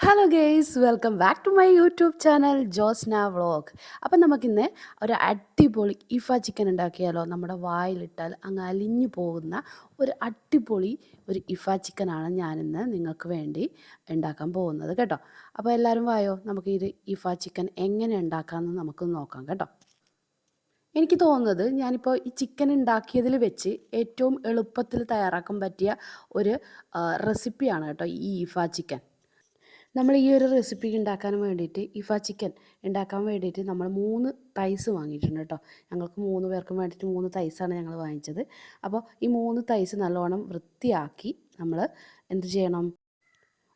Hello guys, welcome back to my YouTube channel Josna vlog. അപ്പം നമുക്കിന്ന് ഒരു അടിപൊളി ഇഫ ചിക്കൻ ഉണ്ടാക്കിയാലോ? നമ്മുടെ വായിലിട്ടാൽ അങ്ങ് അലിഞ്ഞു പോകുന്ന ഒരു അടിപൊളി ഒരു ഇഫ ചിക്കനാണ് ഞാനിന്ന് നിങ്ങൾക്ക് വേണ്ടി ഉണ്ടാക്കാൻ പോകുന്നത് കേട്ടോ. അപ്പോൾ എല്ലാവരും വായോ, നമുക്ക് ഇത് ഇഫ ചിക്കൻ എങ്ങനെ ഉണ്ടാക്കാമെന്ന് നമുക്ക് നോക്കാം കേട്ടോ. എനിക്ക് തോന്നുന്നത് ഞാനിപ്പോൾ ഈ ചിക്കൻ ഉണ്ടാക്കിയതിൽ വെച്ച് ഏറ്റവും എളുപ്പത്തിൽ തയ്യാറാക്കാൻ പറ്റിയ ഒരു റെസിപ്പിയാണ് കേട്ടോ ഈ ഇഫ ചിക്കൻ. നമ്മൾ ഈ ഒരു റെസിപ്പി ഉണ്ടാക്കാൻ വേണ്ടിയിട്ട് ഇഫ ചിക്കൻ ഉണ്ടാക്കാൻ വേണ്ടിയിട്ട് നമ്മൾ 3 തൈസ് വാങ്ങിയിട്ടുണ്ട് കേട്ടോ. ഞങ്ങൾക്ക് 3 പേർക്കും വേണ്ടിയിട്ട് 3 തൈസാണ് ഞങ്ങൾ വാങ്ങിച്ചത്. അപ്പോൾ ഈ 3 തൈസ് നല്ലോണം വൃത്തിയാക്കി നമ്മൾ എന്ത് ചെയ്യണം,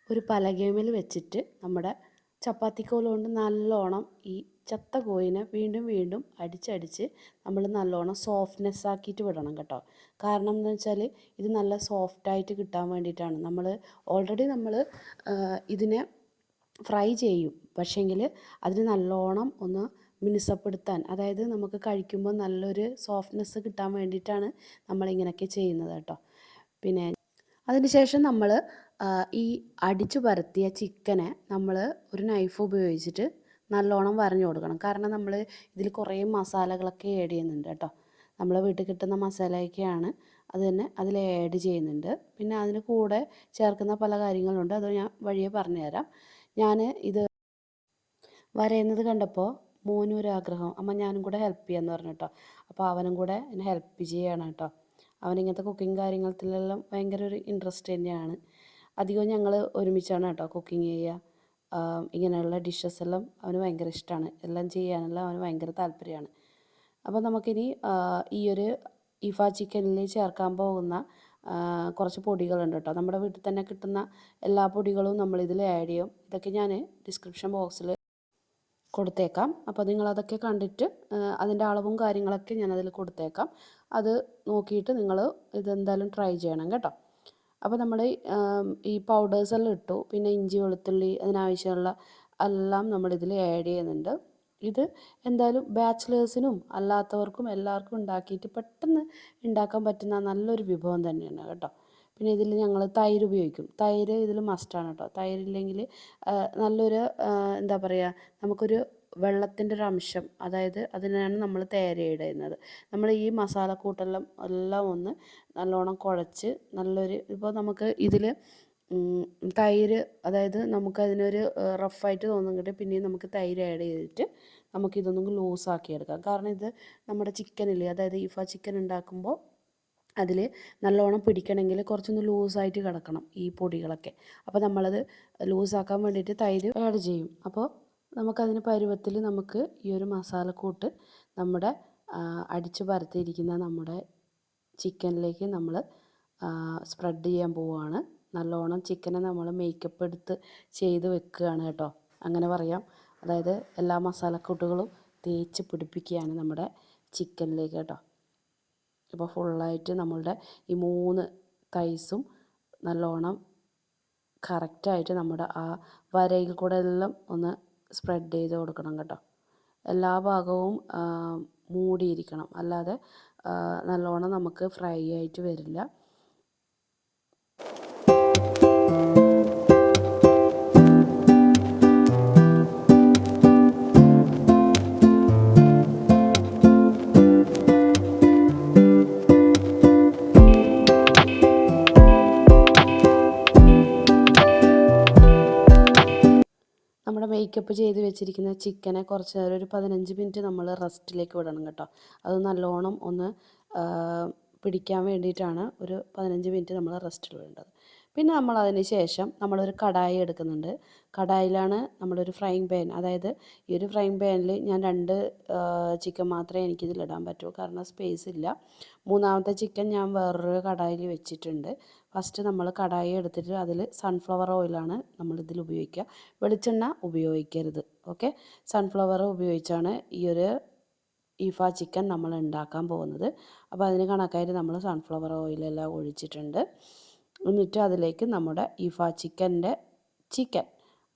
ഒരു പലകേമിൽ വെച്ചിട്ട് നമ്മുടെ ചപ്പാത്തിക്കോല് കൊണ്ട് നല്ലോണം ഈ ചത്ത കോഴിനെ വീണ്ടും വീണ്ടും അടിച്ചടിച്ച് നമ്മൾ നല്ലോണം സോഫ്റ്റ്നെസ് ആക്കിയിട്ട് വിടണം കേട്ടോ. കാരണം എന്താ വെച്ചാൽ ഇത് നല്ല സോഫ്റ്റായിട്ട് കിട്ടാൻ വേണ്ടിയിട്ടാണ്. ഓൾറെഡി നമ്മൾ ഇതിനെ ഫ്രൈ ചെയ്യും, പക്ഷേങ്കിൽ അതിന് നല്ലോണം ഒന്ന് മിനുസപ്പെടുത്താൻ, അതായത് നമുക്ക് കഴിക്കുമ്പോൾ നല്ലൊരു സോഫ്റ്റ്നെസ് കിട്ടാൻ വേണ്ടിയിട്ടാണ് നമ്മളിങ്ങനെയൊക്കെ ചെയ്യുന്നത് കേട്ടോ. പിന്നെ അതിനുശേഷം നമ്മൾ ഈ അടിച്ചു പരത്തിയ ചിക്കനെ നമ്മൾ ഒരു നൈഫ് ഉപയോഗിച്ചിട്ട് നല്ലോണം വരഞ്ഞു കൊടുക്കണം. കാരണം നമ്മൾ ഇതിൽ കുറേ മസാലകളൊക്കെ ആഡ് ചെയ്യുന്നുണ്ട് കേട്ടോ. നമ്മളെ വീട്ടിൽ കിട്ടുന്ന മസാലയൊക്കെയാണ് അത് തന്നെ അതിൽ ആഡ് ചെയ്യുന്നുണ്ട്. പിന്നെ അതിന് കൂടെ ചേർക്കുന്ന പല കാര്യങ്ങളുണ്ട്, അത് ഞാൻ വഴിയെ പറഞ്ഞുതരാം. ഞാൻ ഇത് വരയുന്നത് കണ്ടപ്പോൾ മോനൊരാഗ്രഹം, അമ്മ ഞാനും കൂടെ ഹെൽപ്പ് ചെയ്യാമെന്ന് പറഞ്ഞു കേട്ടോ. അപ്പോൾ അവനും കൂടെ എന്നെ ഹെൽപ്പ് ചെയ്യാണ് കേട്ടോ. അവനിങ്ങനത്തെ കുക്കിംഗ് കാര്യത്തിലെല്ലാം ഭയങ്കര ഒരു ഇൻട്രസ്റ്റ് തന്നെയാണ്. അധികവും ഞങ്ങൾ ഒരുമിച്ചാണ് കേട്ടോ കുക്കിംഗ് ചെയ്യുക. ഇങ്ങനെയുള്ള ഡിഷസ് എല്ലാം അവന് ഭയങ്കര ഇഷ്ടമാണ്, എല്ലാം ചെയ്യാനെല്ലാം അവന് ഭയങ്കര താല്പര്യമാണ്. അപ്പോൾ നമുക്കിനി ഈ ഒരു ഇഫ ചിക്കനിൽ ചേർക്കാൻ പോകുന്ന കുറച്ച് പൊടികളുണ്ട് കേട്ടോ. നമ്മുടെ വീട്ടിൽ തന്നെ കിട്ടുന്ന എല്ലാ പൊടികളും നമ്മളിതിൽ ആഡ് ചെയ്യും. ഇതൊക്കെ ഞാൻ ഡിസ്ക്രിപ്ഷൻ ബോക്സിൽ കൊടുത്തേക്കാം. അപ്പോൾ നിങ്ങളതൊക്കെ കണ്ടിട്ട് അതിൻ്റെ അളവും കാര്യങ്ങളൊക്കെ ഞാനതിൽ കൊടുത്തേക്കാം. അത് നോക്കിയിട്ട് നിങ്ങൾ ഇതെന്തായാലും ട്രൈ ചെയ്യണം കേട്ടോ. അപ്പോൾ നമ്മൾ ഈ പൗഡേഴ്സെല്ലാം ഇട്ടു. പിന്നെ ഇഞ്ചി വെളുത്തുള്ളി അതിനാവശ്യമുള്ള എല്ലാം നമ്മളിതിൽ ആഡ് ചെയ്യുന്നുണ്ട്. ഇത് എന്തായാലും ബാച്ചിലേഴ്സിനും അല്ലാത്തവർക്കും എല്ലാവർക്കും ഉണ്ടാക്കിയിട്ട് പെട്ടെന്ന് ഉണ്ടാക്കാൻ പറ്റുന്ന നല്ലൊരു വിഭവം തന്നെയാണ് കേട്ടോ. പിന്നെ ഇതിൽ ഞങ്ങൾ തൈര് ഉപയോഗിക്കും. തൈര് ഇതിൽ മസ്റ്റാണ് കേട്ടോ. തൈരില്ലെങ്കിൽ നല്ലൊരു എന്താ പറയുക, നമുക്കൊരു വെള്ളത്തിൻ്റെ ഒരു അംശം, അതായത് അതിനാണ് നമ്മൾ തേര ഇടുന്നത്. നമ്മൾ ഈ മസാലക്കൂട്ടെല്ലാം ഒന്ന് നല്ലോണം കുഴച്ച് ഇപ്പോൾ നമുക്ക് ഇതിൽ തൈര്, അതായത് നമുക്കതിനൊരു റഫായിട്ട് തോന്നുന്നുണ്ടെങ്കിൽ പിന്നെയും നമുക്ക് തൈര് ആഡ് ചെയ്തിട്ട് നമുക്കിതൊന്നും ലൂസാക്കി എടുക്കാം. കാരണം ഇത് നമ്മുടെ ചിക്കനില്ലേ, അതായത് ഇഫ ചിക്കൻ ഉണ്ടാക്കുമ്പോൾ അതിൽ നല്ലോണം പിടിക്കണമെങ്കിൽ കുറച്ചൊന്ന് ലൂസായിട്ട് കിടക്കണം ഈ പൊടികളൊക്കെ. അപ്പോൾ നമ്മളത് ലൂസാക്കാൻ വേണ്ടിയിട്ട് തൈര് ആഡ് ചെയ്യും. അപ്പോൾ നമുക്കതിന് പരുവത്തിൽ നമുക്ക് ഈ ഒരു മസാലക്കൂട്ട് നമ്മുടെ അടിച്ചു പരത്തിയിരിക്കുന്ന നമ്മുടെ ചിക്കനിലേക്ക് നമ്മൾ സ്പ്രെഡ് ചെയ്യാൻ പോവുകയാണ്. നല്ലോണം ചിക്കനെ നമ്മൾ മേക്കപ്പ് എടുത്ത് ചെയ്ത് വെക്കുകയാണ് കേട്ടോ, അങ്ങനെ പറയാം. അതായത് എല്ലാ മസാലക്കൂട്ടുകളും തേച്ച് പിടിപ്പിക്കുകയാണ് നമ്മുടെ ചിക്കനിലേക്ക് കേട്ടോ. ഇപ്പോൾ ഫുള്ളായിട്ട് നമ്മളുടെ ഈ 3 തൈസും നല്ലോണം കറക്റ്റായിട്ട് നമ്മുടെ ആ വരയിൽ കൂടെ എല്ലാം ഒന്ന് സ്പ്രെഡ് ചെയ്ത് കൊടുക്കണം കേട്ടോ. എല്ലാ ഭാഗവും മൂടിയിരിക്കണം, അല്ലാതെ നല്ലോണം നമുക്ക് ഫ്രൈ ആയിട്ട് വരില്ല. നമ്മുടെ മേക്കപ്പ് ചെയ്ത് വെച്ചിരിക്കുന്ന ചിക്കനെ കുറച്ച് നേരം ഒരു 15 മിനിറ്റ് നമ്മൾ റെസ്റ്റിലേക്ക് വിടണം കേട്ടോ. അത് നല്ലോണം ഒന്ന് പിടിക്കാൻ വേണ്ടിയിട്ടാണ് ഒരു 15 മിനിറ്റ് നമ്മൾ റെസ്റ്റിൽ വിടേണ്ടത്. പിന്നെ നമ്മൾ അതിന് ശേഷം നമ്മളൊരു കടായി എടുക്കുന്നുണ്ട്. കടായിലാണ് നമ്മളൊരു ഫ്രൈങ് പാൻ, അതായത് ഈ ഒരു ഫ്രൈങ് പാനിൽ ഞാൻ 2 ചിക്കൻ മാത്രമേ എനിക്കിതിലിടാൻ പറ്റൂ, കാരണം സ്പേസ് ഇല്ല. 3ാമത്തെ ചിക്കൻ ഞാൻ വേറൊരു കടായിൽ വെച്ചിട്ടുണ്ട്. ഫസ്റ്റ് നമ്മൾ കടായി എടുത്തിട്ട് അതിൽ സൺഫ്ലവർ ഓയിലാണ് നമ്മളിതിൽ ഉപയോഗിക്കുക, വെളിച്ചെണ്ണ ഉപയോഗിക്കരുത്. ഓക്കെ, സൺഫ്ലവർ ഉപയോഗിച്ചാണ് ഈ ഒരു ഇഫ ചിക്കൻ നമ്മൾ ഉണ്ടാക്കാൻ പോകുന്നത്. അപ്പോൾ അതിന് കണക്കായിട്ട് നമ്മൾ സൺഫ്ലവർ ഓയിലെല്ലാം ഒഴിച്ചിട്ടുണ്ട്. എന്നിട്ട് അതിലേക്ക് നമ്മുടെ ഇഫ ചിക്കൻ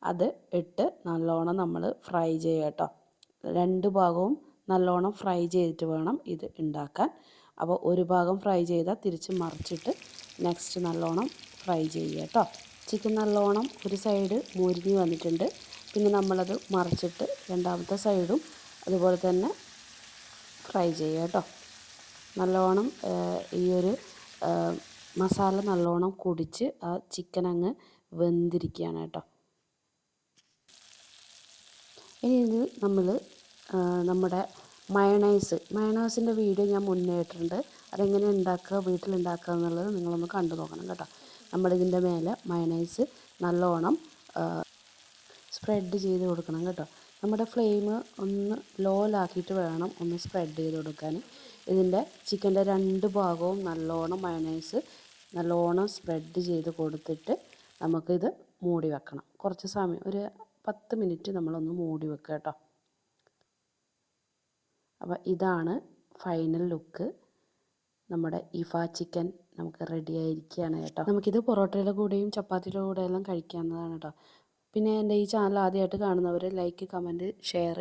അത് ഇട്ട് നല്ലോണം നമ്മൾ ഫ്രൈ ചെയ്യുക കേട്ടോ. 2 ഭാഗവും നല്ലോണം ഫ്രൈ ചെയ്തിട്ട് വേണം ഇത് ഉണ്ടാക്കാൻ. അപ്പോൾ ഒരു ഭാഗം ഫ്രൈ ചെയ്താൽ തിരിച്ച് മറിച്ചിട്ട് നെക്സ്റ്റ് നല്ലോണം ഫ്രൈ ചെയ്യുക കേട്ടോ. ചിക്കൻ നല്ലോണം ഒരു സൈഡ് മൊരിഞ്ഞ് വന്നിട്ടുണ്ട്. പിന്നെ നമ്മളത് മറിച്ചിട്ട് രണ്ടാമത്തെ സൈഡും അതുപോലെ തന്നെ ഫ്രൈ ചെയ്യുക കേട്ടോ. നല്ലോണം ഈ ഒരു മസാല നല്ലോണം കുടിച്ച് ആ ചിക്കൻ അങ്ങ് വെന്തിരിക്കുകയാണ് കേട്ടോ. ഇനി ഇത് നമ്മൾ നമ്മുടെ മയണൈസിൻ്റെ വീഡിയോ ഞാൻ മുന്നേ ഇട്ടിട്ടുണ്ട്. അതെങ്ങനെ ഉണ്ടാക്കുക വീട്ടിലുണ്ടാക്കുക എന്നുള്ളത് നിങ്ങളൊന്ന് കണ്ടു നോക്കണം കേട്ടോ. നമ്മളിതിൻ്റെ മേലെ മയണൈസ് നല്ലോണം സ്പ്രെഡ് ചെയ്ത് കൊടുക്കണം കേട്ടോ. നമ്മുടെ ഫ്ലെയിം ഒന്ന് ലോയിലാക്കിയിട്ട് വേണം ഒന്ന് സ്പ്രെഡ് ചെയ്ത് കൊടുക്കാൻ. ഇതിൻ്റെ ചിക്കൻ്റെ രണ്ട് ഭാഗവും നല്ലോണം മയണൈസ് നല്ലോണം സ്പ്രെഡ് ചെയ്ത് കൊടുത്തിട്ട് നമുക്കിത് മൂടി വെക്കണം. കുറച്ച് സമയം ഒരു 10 മിനിറ്റ് നമ്മളൊന്ന് മൂടി വെക്കുക കേട്ടോ. അപ്പോൾ ഇതാണ് ഫൈനൽ ലുക്ക്. നമ്മുടെ ഇഫ ചിക്കൻ നമുക്ക് റെഡി ആയിരിക്കുകയാണ് കേട്ടോ. നമുക്കിത് പൊറോട്ടയുടെ കൂടെയും ചപ്പാത്തിയുടെ കൂടെയെല്ലാം കഴിക്കാവുന്നതാണ് കേട്ടോ. പിന്നെ എൻ്റെ ഈ ചാനൽ ആദ്യമായിട്ട് കാണുന്നവർ ലൈക്ക്, കമൻറ്റ്, ഷെയർ,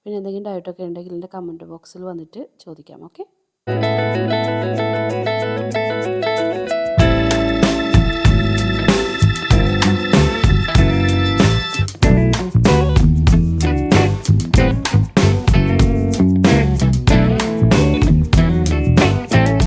പിന്നെ എന്തെങ്കിലും ഡൗട്ടൊക്കെ ഉണ്ടെങ്കിൽ എൻ്റെ കമൻറ്റ് ബോക്സിൽ വന്നിട്ട് ചോദിക്കാം. ഓക്കെ.